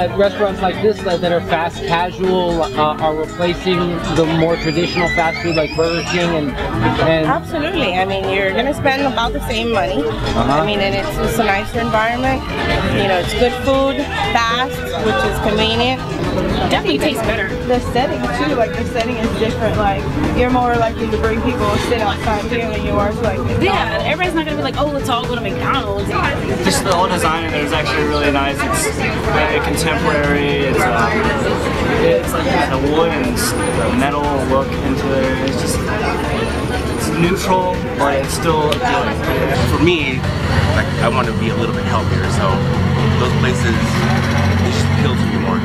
that restaurants like this that are fast casual are replacing the more traditional fast food like Burger King and Absolutely. I mean, you're gonna spend about the same money. I mean, and it's just a nicer environment. You know, it's good food, fast, which is convenient. Definitely tastes better. The setting too, like the setting is different. Like you're more likely to bring people to sit outside here than you are to like McDonald's. Yeah, everybody's not gonna be like, oh, let's all go to McDonald's. Just the whole design in there is actually really nice. It's very contemporary. It's like got the wood and the metal look into it. It's just it's neutral, but it's still appealing. For me, like I want to be a little bit healthier, so those places they just appeal to me more.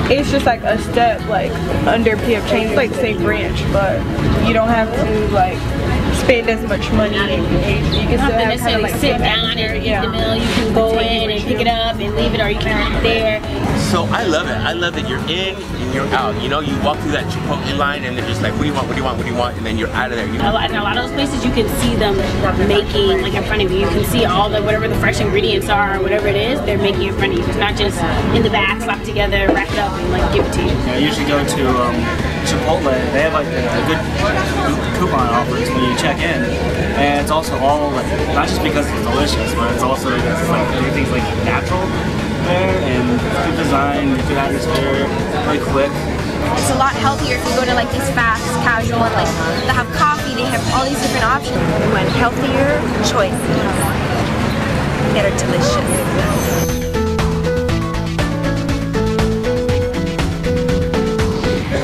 It's just like a step like under PF Chang's, like the same branch, but you don't have to like spend as much money. You can still have kind of like sit down and eat the meal. You can go in and pick it up and leave it, or you can eat there. So I love it. I love that you're in and you're out. You know, you walk through that Chipotle line and they're just like, what do you want? What do you want? What do you want? And then you're out of there. And a lot of those places you can see them making like in front of you. You can see all the whatever the fresh ingredients are, or whatever it is, they're making in front of you. It's not just in the back, slapped together, wrapped up, and like give it to you. I usually go to Chipotle. They have like a good coupon offers when you check in, and it's also all like not just because it's delicious, but it's also because it's like everything's like natural there and good design, good atmosphere, really quick. It's a lot healthier if you go to like these fast, casual, and like they have coffee, they have all these different options. We want healthier choices that are delicious.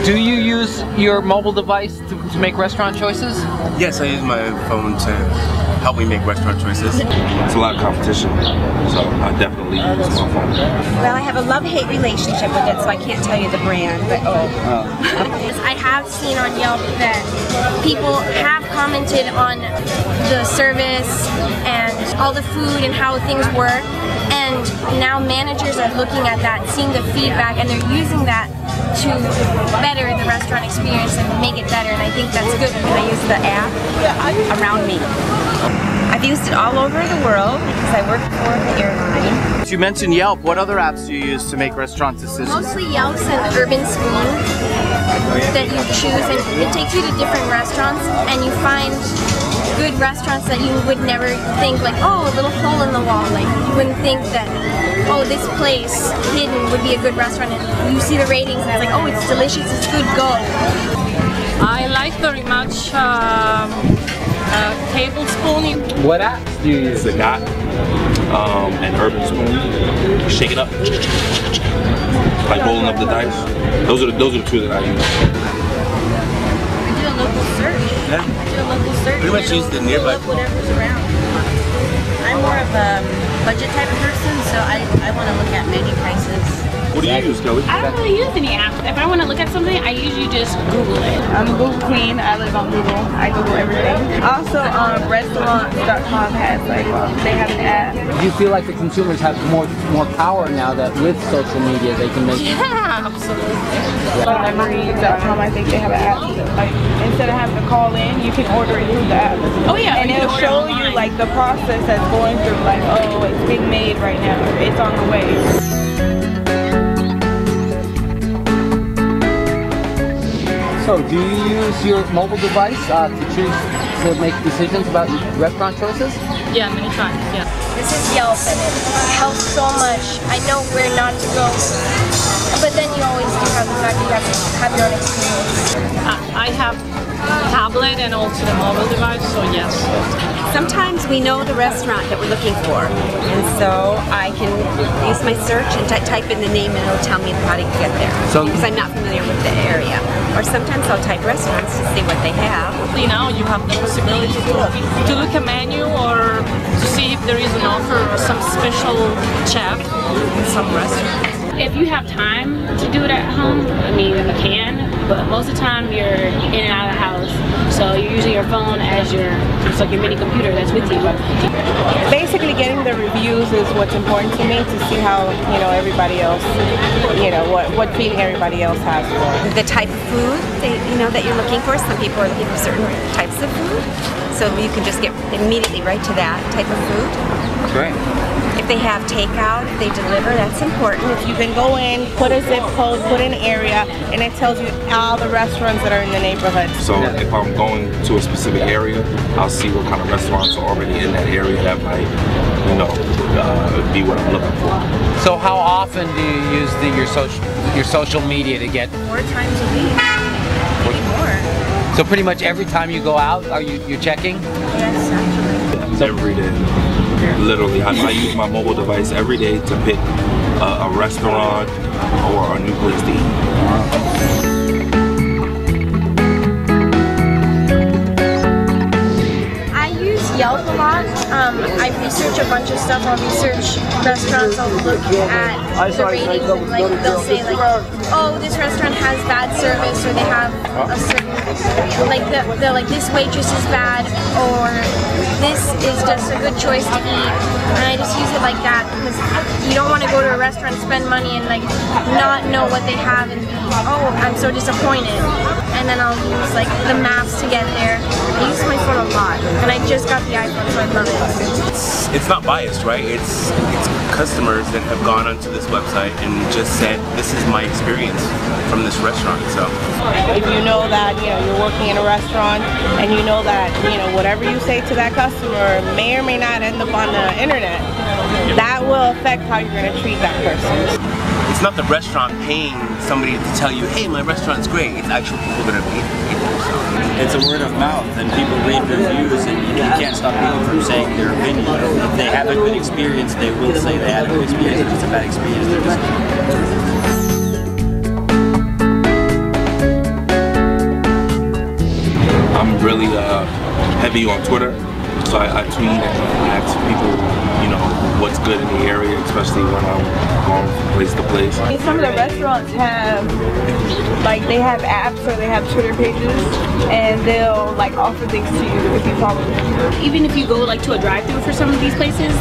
Do you use your mobile device to make restaurant choices? Yes, I use my phone to help me make restaurant choices. It's a lot of competition, so I definitely use my phone. Well, I have a love-hate relationship with it, so I can't tell you the brand, but I have seen on Yelp that people have commented on the service and all the food and how things work, and now managers are looking at that, seeing the feedback, and they're using that to better the restaurant experience and make it better, and I think that's good. I use the app around me. I've used it all over the world because I work for the airline. You mentioned Yelp. What other apps do you use to make restaurant decisions? Mostly Yelps and Urban Spoon that you choose, and it takes you to different restaurants, and you find good restaurants that you would never think, like, oh, a little hole in the wall. Like, you wouldn't think that, oh, this place hidden would be a good restaurant, and you see the ratings and it's like, oh, it's delicious, it's good, go. I like very much Tablespoon. What apps do you use? The Dot and Urban Spoon. Shake it up. Like rolling up the dice. Those are the two that I use. I do a local search. Yeah. I do a local search. Pretty much use the nearby. Whatever's around. I'm more of a budget type of person, so I want to look at menu prices. What do you use, Kelly? I don't really use any apps. If I want to look at something, I usually just Google it. I'm a Google queen. I live on Google. I Google everything. Also, restaurants.com has like they have an app. Do you feel like the consumers have more power now that with social media they can make? Yeah, absolutely. Memories.com, I think they have an app. Like instead of having to call in, you can order it through the app. Oh yeah, and it'll show you like the process that's going through. Like, oh, it's being made right now. It's on the way. So, do you use your mobile device to make decisions about restaurant choices? Yeah, many times, yeah. This is Yelp, and it helps so much. I know where not to go, but then you always do have the fact that you have to have your own experience. I have tablet and also the mobile device, so yes. Sometimes we know the restaurant that we're looking for, and so I can use my search and type in the name and it'll tell me how to get there, because I'm not familiar with the area. Or sometimes I'll type restaurants to see what they have. Now you have the possibility to look at menu or to see if there is an offer or some special chef in some restaurants. If you have time to do it at home, I mean, you can, but most of the time you're in and out of the house, so you're using your phone as it's like your mini computer that's with you. Basically, getting the reviews is what's important to me, to see how, you know, everybody else, you know, what feeling everybody else has for it. The type of food that you're looking for. Some people are looking for certain types of food. So you can just get immediately right to that type of food. Great. If they have takeout, if they deliver, that's important. You can go in, put a zip code, put an area, and it tells you all the restaurants that are in the neighborhood. So if I'm going to a specific area, I'll see what kind of restaurants are already in that area that might, you know, be what I'm looking for. So how often do you use your social media to get? 4 times a week, maybe more. So pretty much every time you go out, are you checking? Yes, actually. Every day. Literally, I use my mobile device every day to pick a restaurant or a new place to eat. Yelp a lot. I research a bunch of stuff. I'll research restaurants. I'll look at the ratings and like they'll say like, oh, this restaurant has bad service, or they have a certain like they're like this waitress is bad, or this is just a good choice to eat. And I just use it like that because you don't want to go to a restaurant, spend money, and like not know what they have, and oh, I'm so disappointed. And then I'll use like the maps to get there. I use my phone a lot, and I just got the iPhone, so I love it. It's not biased, right? It's customers that have gone onto this website and just said, this is my experience from this restaurant. So if you know that, you know, you're working in a restaurant and you know that, you know, whatever you say to that customer may or may not end up on the internet, that will affect how you're going to treat that person. it's not the restaurant paying somebody to tell you, hey, my restaurant's great. It's actual people that are paying there. So it's a word of mouth, and people read reviews, and you can't stop people from saying their opinion. If they have a good experience, they will say they had a good experience. If it's a bad experience, they're just I'm really heavy on Twitter, so I tweet and ask people, you know, what's good in the area, especially when I'm going from place to place. Some of the restaurants have, like, they have apps or they have Twitter pages, and they'll like offer things to you if you follow them. Even if you go like to a drive-thru for some of these places,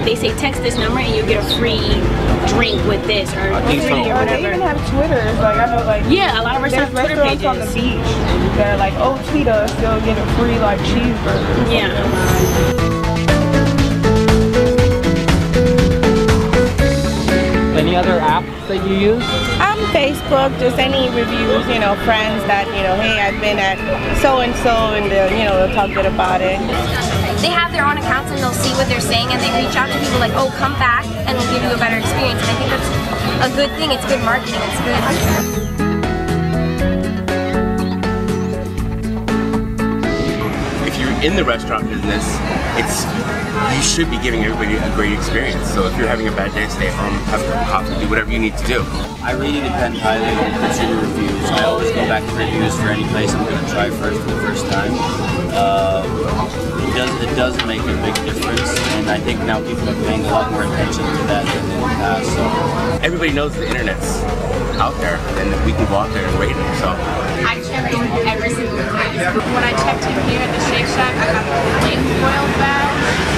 they say text this number and you get a free drink with this or free or whatever. They even have Twitter. Like I know, like yeah, a lot of restaurants have Twitter pages on the beach. They're like, oh, tweet us, they'll get a free like cheeseburger. Yeah. Any other apps that you use? Facebook, just any reviews, you know, friends that, you know, hey, I've been at so-and-so, and they'll, you know, they'll talk good about it. They have their own accounts and they'll see what they're saying, and they reach out to people like, oh, come back and we'll give you a better experience. And I think that's a good thing. It's good marketing. It's good. if you're in the restaurant business, you should be giving everybody a great experience. So if you're having a bad day, stay at home, have a cup of coffee, do whatever you need to do. I really depend highly on consumer reviews. I always go back to reviews for any place I'm going to try for the first time. It does make a big difference, and I think now people are paying a lot more attention to that than in the past. So everybody knows the internet's out there, and we can go out there and rate it. So I check in every single time. When I checked in here at the Shake Shack, I got the flame foil bag.